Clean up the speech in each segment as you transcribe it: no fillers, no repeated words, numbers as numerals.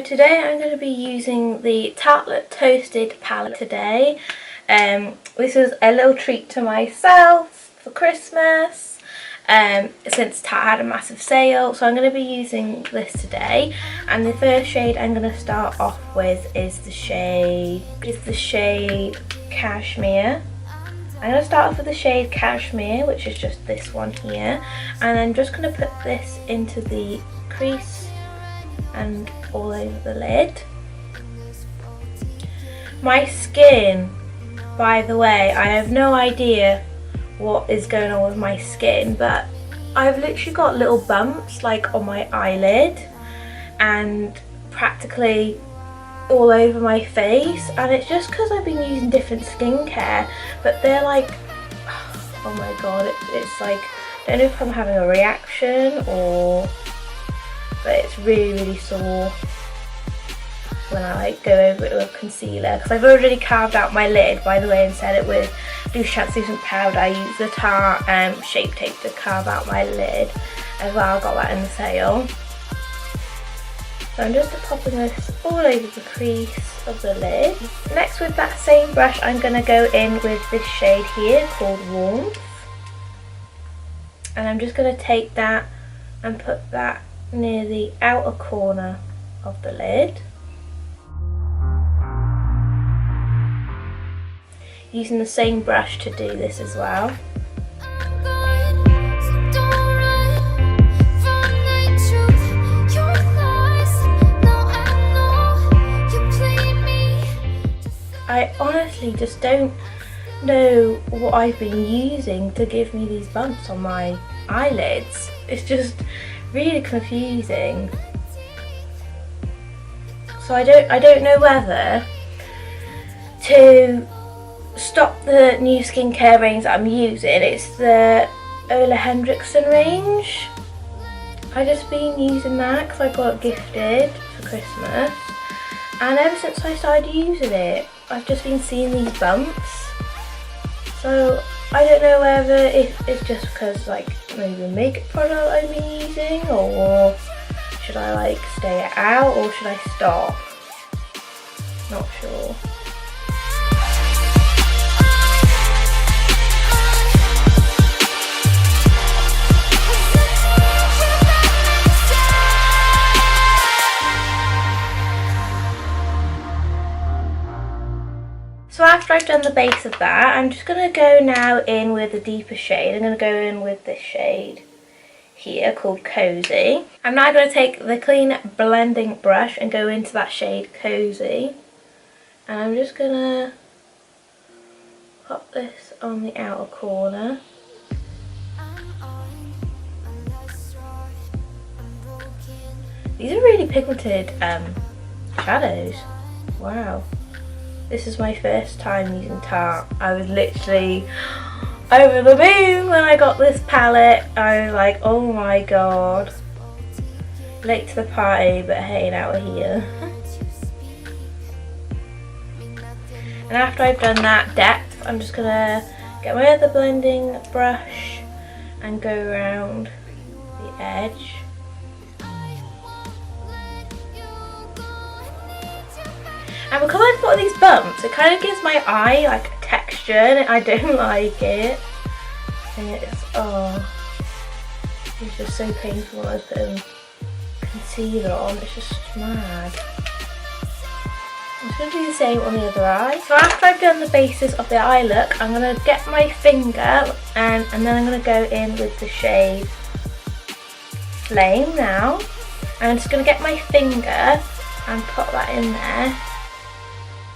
today I'm going to be using the Tarte Toasted palette today. This is a little treat to myself for Christmas since Tarte had a massive sale, so I'm going to be using this today. And the first shade I'm going to start off with is the shade Cashmere. I'm going to start off with the shade Cashmere, which is just this one here, and I'm just going to put this into the crease and all over the lid. My skin, by the way, I have no idea what is going on with my skin, but I've literally got little bumps like on my eyelid and practically all over my face, and it's just because I've been using different skincare, but they're like, oh my god, it's like, I don't know if I'm having a reaction or, but it's really sore when I like go over it with concealer, because I've already carved out my lid, by the way, and set it with loose translucent powder. I used the Tarte Shape Tape to carve out my lid as well. I got that in the sale. So I'm just popping this all over the crease of the lid. Next, with that same brush, I'm going to go in with this shade here called Warmth. And I'm just going to take that and put that near the outer corner of the lid. Using the same brush to do this as well. I honestly just don't know what I've been using to give me these bumps on my eyelids. It's just really confusing. So I don't know whether to stop the new skincare range that I'm using. It's the Ole Henriksen range. I've just been using that because I got it gifted for Christmas, and ever since I started using it, I've just been seeing these bumps. So I don't know whether it's just because like maybe a makeup product I've been using, or should I like stay it out, or should I stop? Not sure. So after I've done the base of that, I'm just going to go now in with a deeper shade. I'm going to go in with this shade here called Cozy. I'm now going to take the clean blending brush and go into that shade Cozy. And I'm just going to pop this on the outer corner. These are really pigmented shadows. Wow. This is my first time using Tarte. I was literally over the moon when I got this palette. I was like, oh my god. Late to the party, but hey, now we're here. And after I've done that depth, I'm just gonna get my other blending brush and go around the edge. And because I've got these bumps, it kind of gives my eye like a texture, and I don't like it. And it's just so painful when I was putting concealer on. It's just mad. I'm just going to do the same on the other eye. So after I've done the basis of the eye look, I'm going to get my finger and then I'm going to go in with the shade Flame now. And I'm just going to get my finger and put that in there.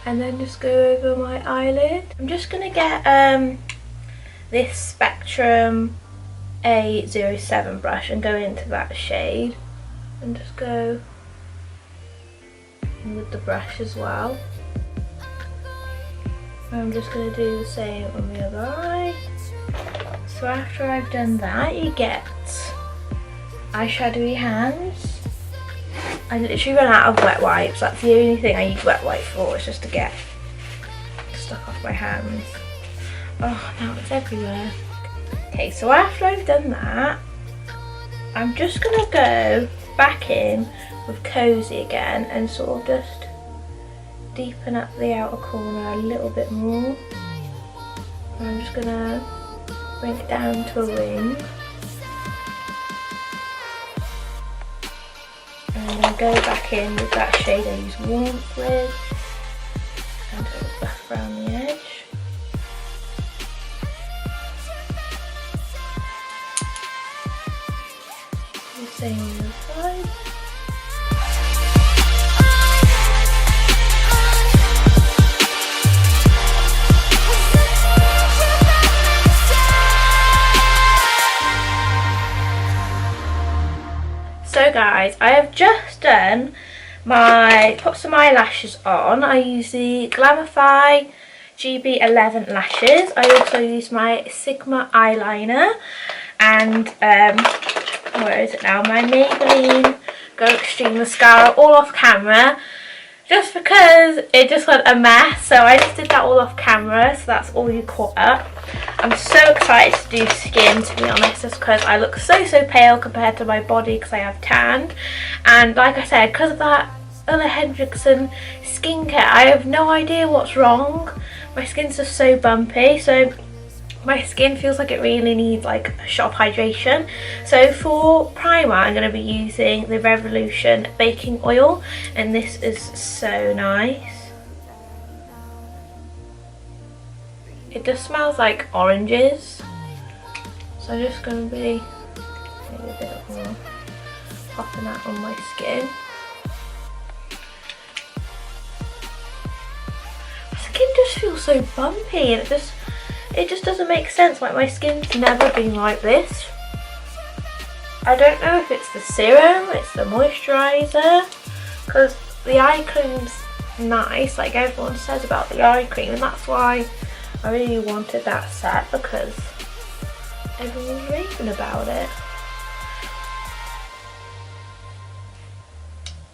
And then just go over my eyelid. I'm just going to get this Spectrum A07 brush and go into that shade. And just go in with the brush as well. I'm just going to do the same on the other eye. So after I've done that, you get eyeshadowy hands. I literally run out of wet wipes. That's the only thing I use wet wipe for, is just to get stuck off my hands. Oh, now it's everywhere. Okay, so after I've done that, I'm just going to go back in with Cozy again and sort of just deepen up the outer corner a little bit more. And I'm just gonna bring it down to a ring. And I'm going to go back in with that shade I use Warmth with, and a little buff around the edge. The same on the side. So guys, I have just done my tops of my lashes on. I use the Glamify GB11 lashes. I also use my Sigma eyeliner and where is it now? My Maybelline Go Extreme Mascara, all off camera. Just because it just went a mess, so I just did that all off camera, so that's all you caught up. I'm so excited to do skin, to be honest, just because I look so pale compared to my body because I have tanned. And like I said, because of that Ole Henriksen skincare, I have no idea what's wrong. My skin's just so bumpy, so my skin feels like it really needs like a shot of hydration. So for primer, I'm going to be using the Revolution baking oil, and this is so nice. It just smells like oranges, so I'm just going to be maybe a bit more popping that on my skin. My skin just feels so bumpy, and it just doesn't make sense. Like, my skin's never been like this. I don't know if it's the serum, it's the moisturiser, because the eye cream's nice, like everyone says about the eye cream, and that's why I really wanted that set, because everyone's raving about it.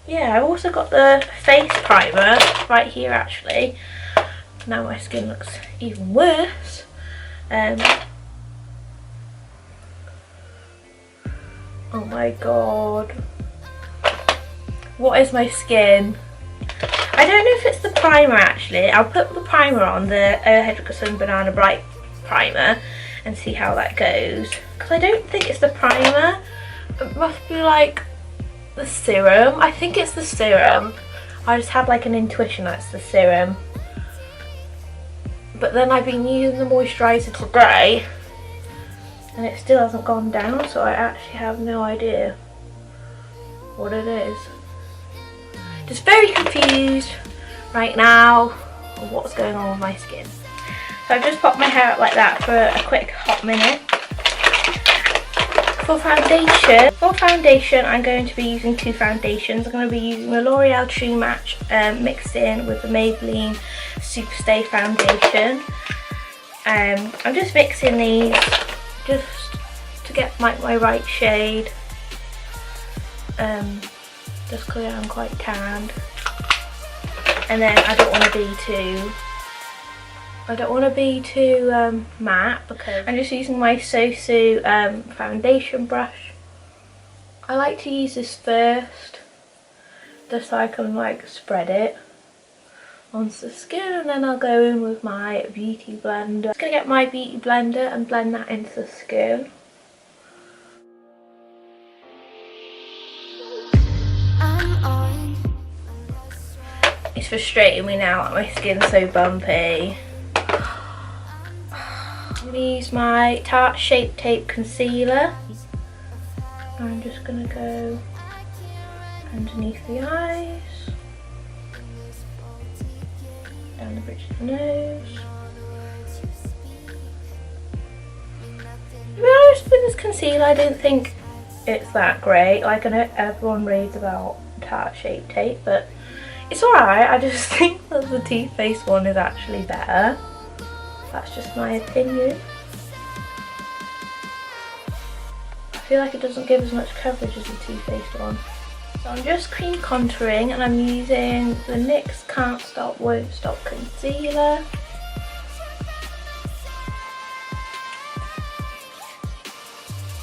Yeah, I've also got the face primer right here actually. Now my skin looks even worse. Oh my god. What is my skin? I don't know if it's the primer actually. I'll put the primer on, the Ole Henriksen Banana Bright primer, and see how that goes. Because I don't think it's the primer. It must be like the serum. I think it's the serum. I just had like an intuition that's the serum. But then I've been using the moisturiser today and it still hasn't gone down, so I actually have no idea what it is. Just very confused right now on what's going on with my skin. So I've just popped my hair up like that for a quick hot minute. For foundation, I'm going to be using two foundations. I'm going to be using the L'Oreal True Match mixed in with the Maybelline Superstay foundation. I'm just mixing these just to get my right shade, just because I'm quite tanned, and then I don't want to be too matte, because I'm just using my Sosu foundation brush. I like to use this first just so I can like spread it onto the skin, and then I'll go in with my beauty blender. I'm just going to get my beauty blender and blend that into the skin. It's frustrating me now that my skin's so bumpy. I'm going to use my Tarte Shape Tape Concealer. I'm just going to go underneath the eyes, down the bridge of the nose. To be honest, with this concealer, I don't think it's that great. Like, I know everyone raves about Tarte Shape Tape, but it's alright. I just think that the Too Faced one is actually better. That's just my opinion. I feel like it doesn't give as much coverage as the Too Faced one. So I'm just cream contouring, and I'm using the NYX Can't Stop Won't Stop Concealer.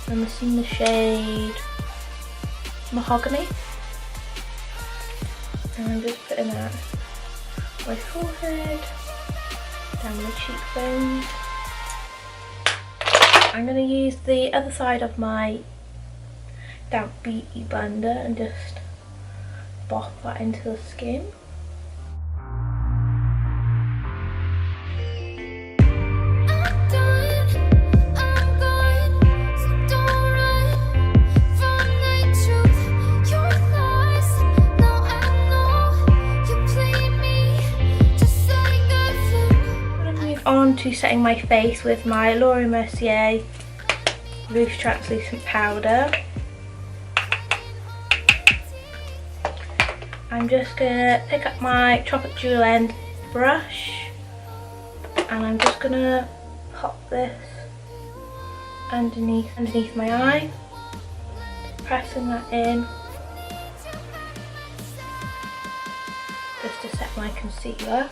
I'm using the shade Mahogany. And I'm just putting that on my forehead, down my cheekbones. I'm going to use the other side of my damp beauty blender and just buff that into the skin. On to setting my face with my Mercier Loose translucent powder. I'm just gonna pick up my Tropic Jewel End brush and I'm just gonna pop this underneath my eye, pressing that in just to set my concealer.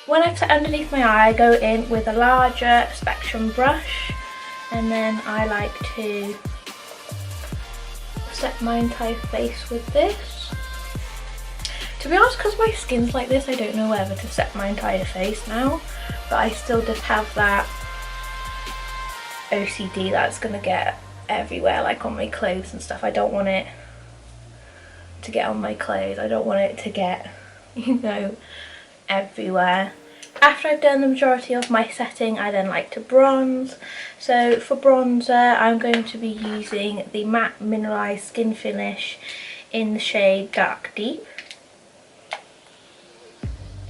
When I've set underneath my eye, I go in with a larger spectrum brush and then I like to set my entire face with this. To be honest, because my skin's like this, I don't know whether to set my entire face now, but I still just have that OCD that's going to get everywhere, like on my clothes and stuff. I don't want it to get on my clothes, I don't want it to get, you know, everywhere. After I've done the majority of my setting, I then like to bronze. So for bronzer, I'm going to be using the matte mineralised skin finish in the shade Dark Deep.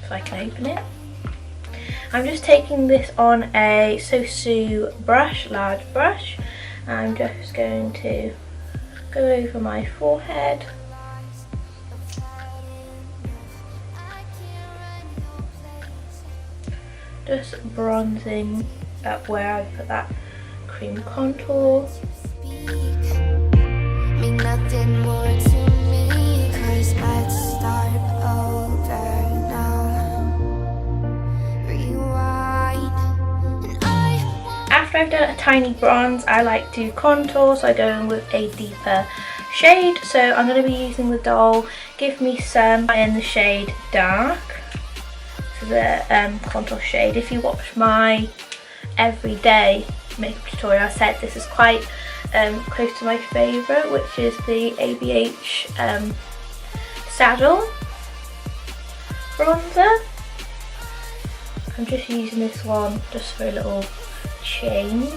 If I can open it. I'm just taking this on a Sosu brush, large brush. I'm just going to go over my forehead. Just bronzing up where I put that cream contour. Mean nothing more to me, 'cause I'd start over now. Rewind. After I've done a tiny bronze, I like to contour, so I go in with a deeper shade. So I'm going to be using the doll Give Me Some in the shade Dark. The contour shade. If you watch my everyday makeup tutorial, I said this is quite close to my favourite, which is the ABH Saddle bronzer. I'm just using this one just for a little change.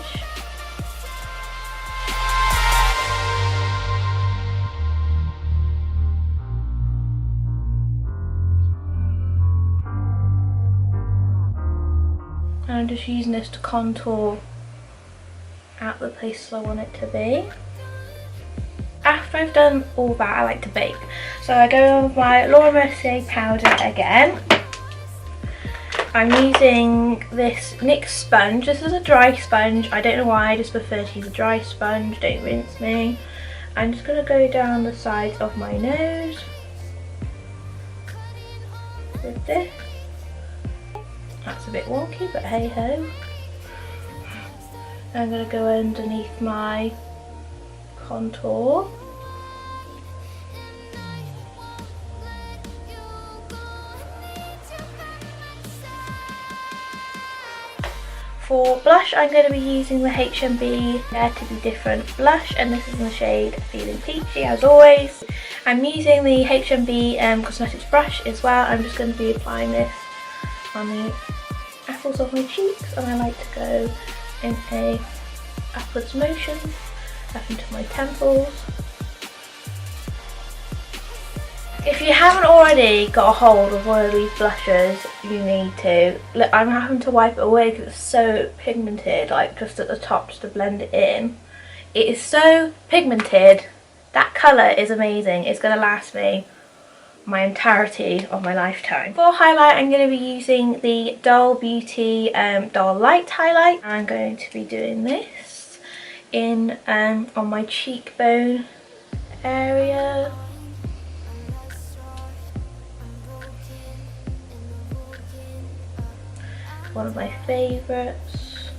I'm just using this to contour out the places I want it to be. After I've done all that, I like to bake. So I go with my Mercier powder again. I'm using this NYX sponge. This is a dry sponge. I don't know why, I just prefer to use a dry sponge. Don't rinse me. I'm just going to go down the sides of my nose with this. That's a bit wonky, but hey ho. I'm going to go underneath my contour. For blush, I'm going to be using the HMB Dare to Be Different blush, and this is in the shade Feeling Peachy as always. I'm using the HMB Cosmetics brush as well. I'm just going to be applying this on the apples of my cheeks, and I like to go in a upwards motion up into my temples. If you haven't already got a hold of one of these blushes, you need to. Look, I'm having to wipe it away because it's so pigmented, like just at the top, just to blend it in. It is so pigmented. That colour is amazing. It's going to last me my entirety of my lifetime. For highlight, I'm going to be using the Doll Beauty Doll Light highlight. I'm going to be doing this in on my cheekbone area. One of my favourites.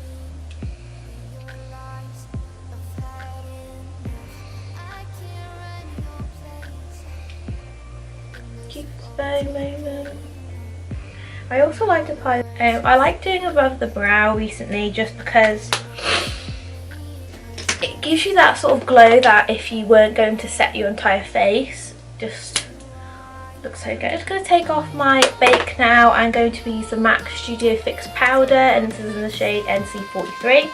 cutest bone moment. I also like to apply, I like doing above the brow recently just because it gives you that sort of glow that if you weren't going to set your entire face, just looks so good. I'm just going to take off my bake now. I'm going to be using the MAC Studio Fix powder, and this is in the shade NC43.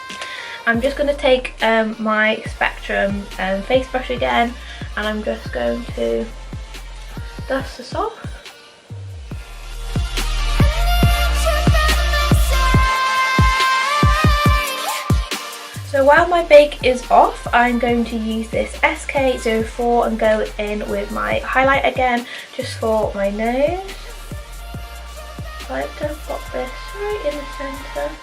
I'm just going to take my Spectrum face brush again, and I'm just going to dust this off. So while my bake is off, I'm going to use this SK04 and go in with my highlight again, just for my nose. I like to pop this right in the centre.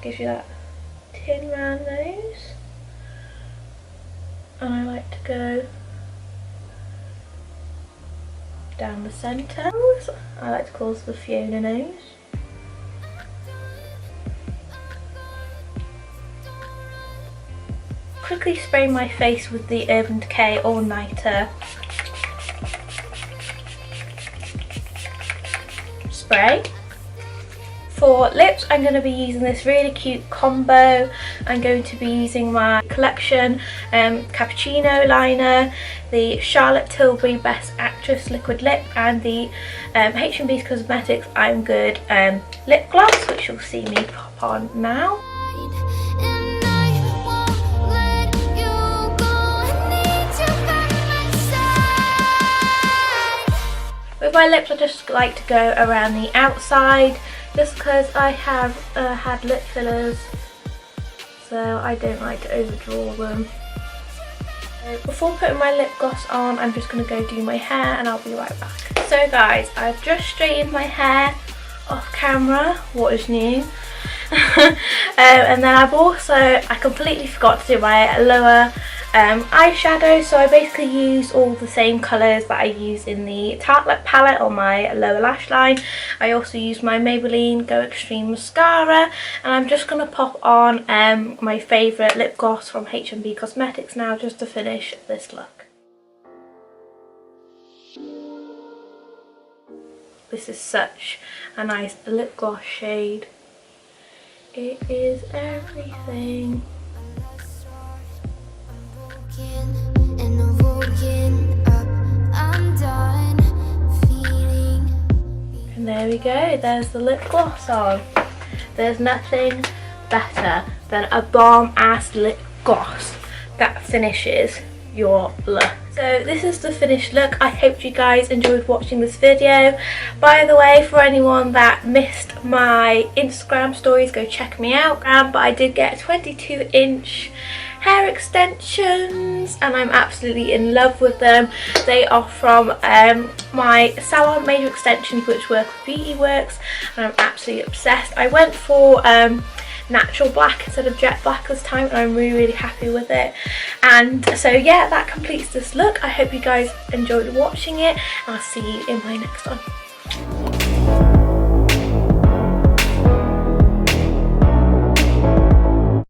Gives you that tin round nose. And I like to go down the centre. I like to call this the Fiona nose. Quickly spray my face with the Urban Decay All Nighter spray. For lips, I'm going to be using this really cute combo. I'm going to be using my Collection Cappuccino liner, the Charlotte Tilbury Best Actress liquid lip, and the H&B Cosmetics I'm Good lip gloss, which you'll see me pop on now. With my lips, I just like to go around the outside, just because I have had lip fillers, so I don't like to overdraw them. Before putting my lip gloss on, I'm just going to go do my hair, and I'll be right back. So guys, I've just straightened my hair off camera. What is new? And then I completely forgot to do my lower eyeshadow, so I basically used all the same colours that I use in the Tartlette palette on my lower lash line. I also used my Maybelline Go Extreme mascara, and I'm just going to pop on my favourite lip gloss from H&B Cosmetics now, just to finish this look. This is such a nice lip gloss shade. It is everything. And there we go, there's the lip gloss on. There's nothing better than a bomb ass lip gloss that finishes your look. So this is the finished look. I hope you guys enjoyed watching this video. By the way, for anyone that missed my Instagram stories, go check me out. But I did get 22-inch hair extensions, and I'm absolutely in love with them. They are from my salon Major Extensions, which work with Beauty Works, and I'm absolutely obsessed. I went for natural black instead of jet black this time, and I'm really happy with it. And so yeah, that completes this look. I hope you guys enjoyed watching it, and I'll see you in my next one.